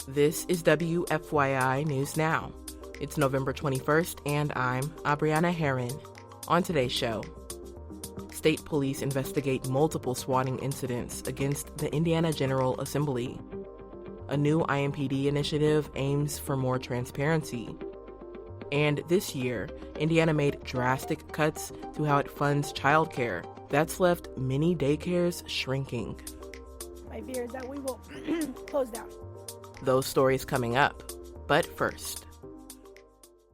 This is WFYI News Now. It's November 21st, and I'm Abriana Herron. On today's show, state police investigate multiple swatting incidents against the Indiana General Assembly. A new IMPD initiative aims for more transparency. And this year, Indiana made drastic cuts to how it funds childcare. That's left many daycares shrinking. My fear is that we will close down. Those stories coming up. But first,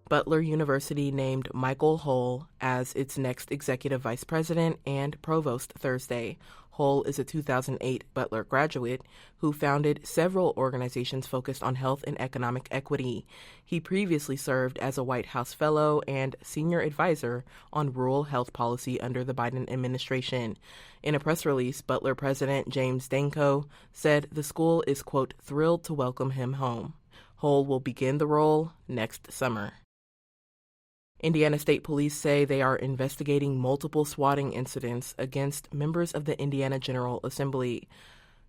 Butler University named Michael Hull as its next executive vice president and provost Thursday. Hull is a 2008 Butler graduate who founded several organizations focused on health and economic equity. He previously served as a White House fellow and senior advisor on rural health policy under the Biden administration. In a press release, Butler President James Danko said the school is, quote, thrilled to welcome him home. Hull will begin the role next summer. Indiana State Police say they are investigating multiple swatting incidents against members of the Indiana General Assembly.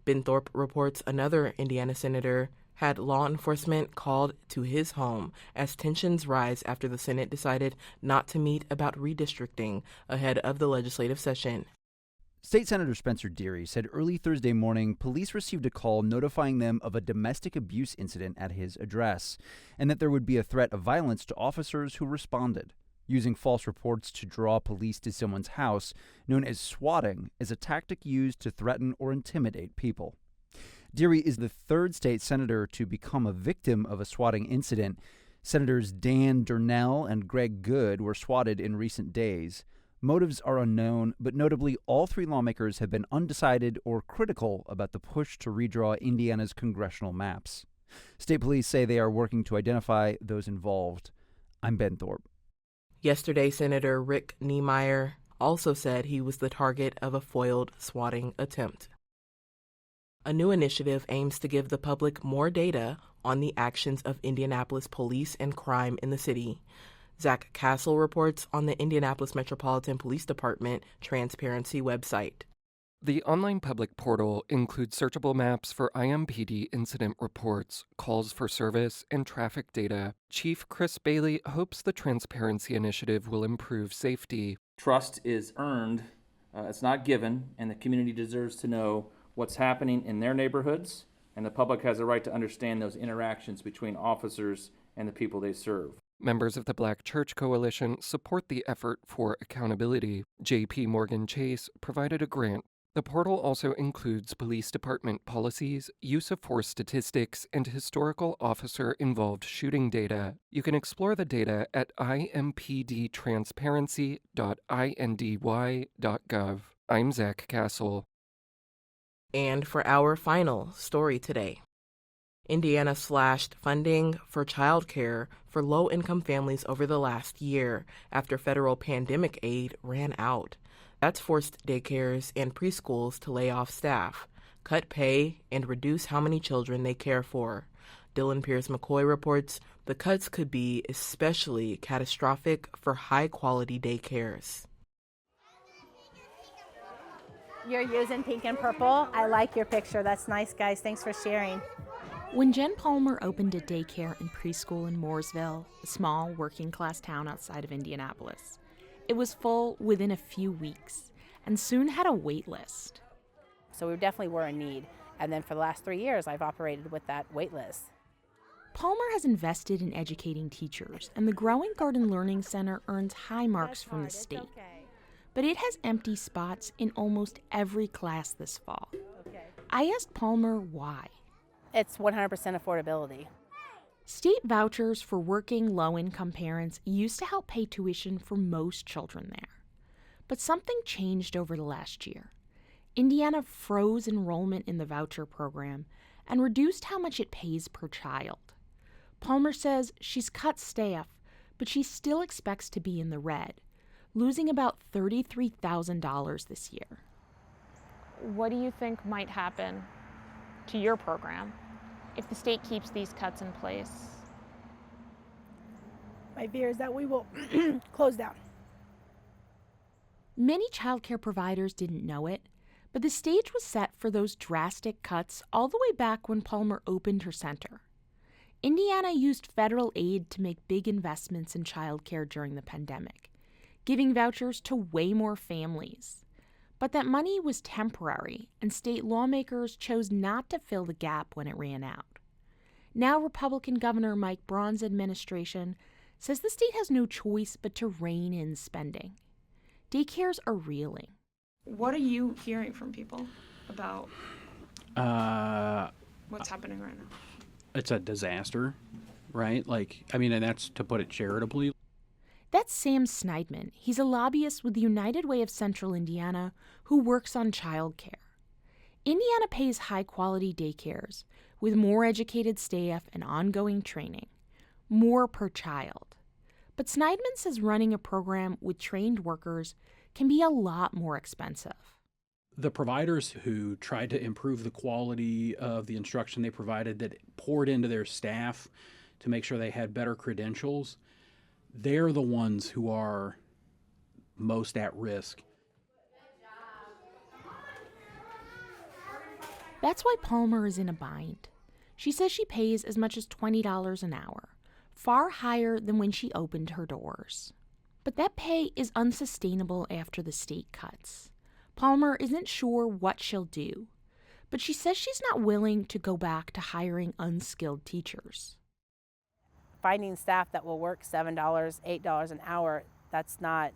Ben Thorpe reports another Indiana senator had law enforcement called to his home as tensions rise after the Senate decided not to meet about redistricting ahead of the legislative session. State Senator Spencer Deary said early Thursday morning police received a call notifying them of a domestic abuse incident at his address, and that there would be a threat of violence to officers who responded. Using false reports to draw police to someone's house, known as swatting, is a tactic used to threaten or intimidate people. Deary is the third state senator to become a victim of a swatting incident. Senators Dan Durnell and Greg Good were swatted in recent days. Motives are unknown, but notably all three lawmakers have been undecided or critical about the push to redraw Indiana's congressional maps. State police say they are working to identify those involved. I'm Ben Thorpe. Yesterday, Senator Rick Niemeyer also said he was the target of a foiled swatting attempt. A new initiative aims to give the public more data on the actions of Indianapolis police and crime in the city. Zach Castle reports on the Indianapolis Metropolitan Police Department Transparency website. The online public portal includes searchable maps for IMPD incident reports, calls for service, and traffic data. Chief Chris Bailey hopes the Transparency Initiative will improve safety. Trust is earned, it's not given, and the community deserves to know what's happening in their neighborhoods, and the public has a right to understand those interactions between officers and the people they serve. Members of the Black Church Coalition support the effort for accountability. J.P. Morgan Chase provided a grant. The portal also includes police department policies, use of force statistics, and historical officer-involved shooting data. You can explore the data at impdtransparency.indy.gov. I'm Zach Castle. And for our final story today, Indiana slashed funding for childcare for low-income families over the last year after federal pandemic aid ran out. That's forced daycares and preschools to lay off staff, cut pay, and reduce how many children they care for. Dylan Pierce-McCoy reports the cuts could be especially catastrophic for high-quality daycares. You're using pink and purple. I like your picture. That's nice, guys. Thanks for sharing. When Jen Palmer opened a daycare and preschool in Mooresville, a small working-class town outside of Indianapolis, it was full within a few weeks and soon had a wait list. So we definitely were in need. And then for the last 3 years, I've operated with that wait list. Palmer has invested in educating teachers, and the Growing Garden Learning Center earns high marks from the state. Okay. But it has empty spots in almost every class this fall. Okay. I asked Palmer why. It's 100% affordability. State vouchers for working low-income parents used to help pay tuition for most children there. But something changed over the last year. Indiana froze enrollment in the voucher program and reduced how much it pays per child. Palmer says she's cut staff, but she still expects to be in the red, losing about $33,000 this year. What do you think might happen to your program if the state keeps these cuts in place? My fear is that we will close down. Many childcare providers didn't know it, but the stage was set for those drastic cuts all the way back when Palmer opened her center. Indiana used federal aid to make big investments in childcare during the pandemic, giving vouchers to way more families. But that money was temporary, and state lawmakers chose not to fill the gap when it ran out. Now Republican Governor Mike Braun's administration says the state has no choice but to rein in spending. Daycares are reeling. What are you hearing from people about what's happening right now? It's a disaster, right? And that's to put it charitably. That's Sam Sneidman. He's a lobbyist with the United Way of Central Indiana who works on childcare. Indiana pays high-quality daycares with more educated staff and ongoing training, more per child. But Sneidman says running a program with trained workers can be a lot more expensive. The providers who tried to improve the quality of the instruction they provided, that poured into their staff to make sure they had better credentials, they're the ones who are most at risk. That's why Palmer is in a bind. She says she pays as much as $20 an hour, far higher than when she opened her doors. But that pay is unsustainable after the state cuts. Palmer isn't sure what she'll do, but she says she's not willing to go back to hiring unskilled teachers. Finding staff that will work $7, $8 an hour, that's not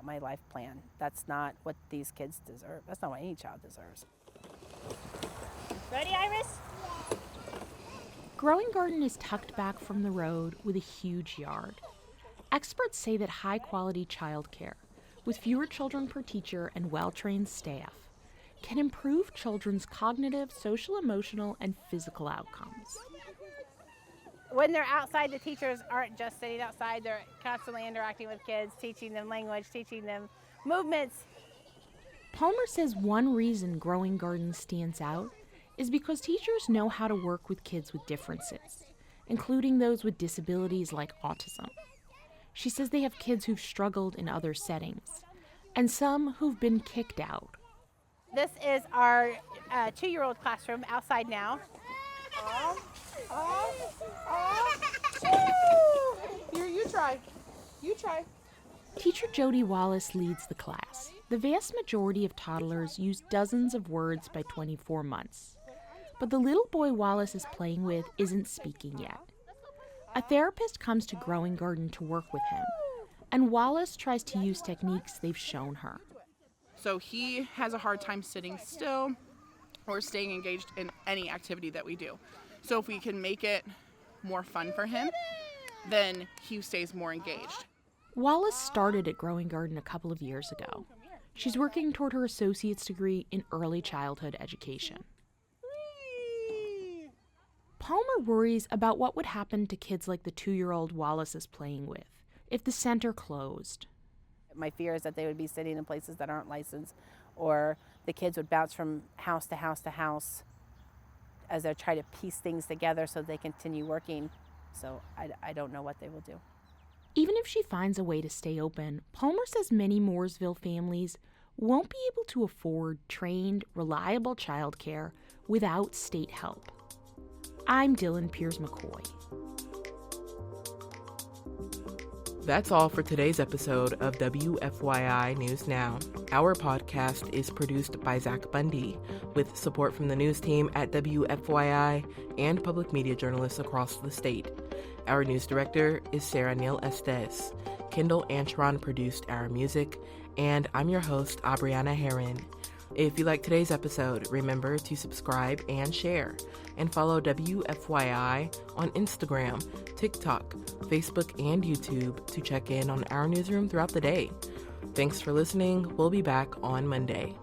my life plan. That's not what these kids deserve. That's not what any child deserves. Ready, Iris? Growing Garden is tucked back from the road with a huge yard. Experts say that high-quality childcare, with fewer children per teacher and well-trained staff, can improve children's cognitive, social, emotional, and physical outcomes. When they're outside, the teachers aren't just sitting outside. They're constantly interacting with kids, teaching them language, teaching them movements. Palmer says one reason Growing Garden stands out is because teachers know how to work with kids with differences, including those with disabilities like autism. She says they have kids who've struggled in other settings, and some who've been kicked out. This is our 2-year-old classroom outside now. You try. You try. Teacher Jody Wallace leads the class. The vast majority of toddlers use dozens of words by 24 months. But the little boy Wallace is playing with isn't speaking yet. A therapist comes to Growing Garden to work with him, and Wallace tries to use techniques they've shown her. So he has a hard time sitting still or staying engaged in any activity that we do. So if we can make it more fun for him, then he stays more engaged. Wallace started at Growing Garden a couple of years ago. She's working toward her associate's degree in early childhood education. Palmer worries about what would happen to kids like the 2-year-old Wallace is playing with if the center closed. My fear is that they would be sitting in places that aren't licensed, or the kids would bounce from house to house to house as they try to piece things together so they continue working. So I don't know what they will do. Even if she finds a way to stay open, Palmer says many Mooresville families won't be able to afford trained, reliable childcare without state help. I'm Dylan Piers-McCoy. That's all for today's episode of WFYI News Now. Our podcast is produced by Zach Bundy, with support from the news team at WFYI and public media journalists across the state. Our news director is Sarah Neal-Estes. Kendall Antron produced our music, and I'm your host, Abriana Herron. If you like today's episode, remember to subscribe and share, and follow WFYI on Instagram, TikTok, Facebook, and YouTube to check in on our newsroom throughout the day. Thanks for listening. We'll be back on Monday.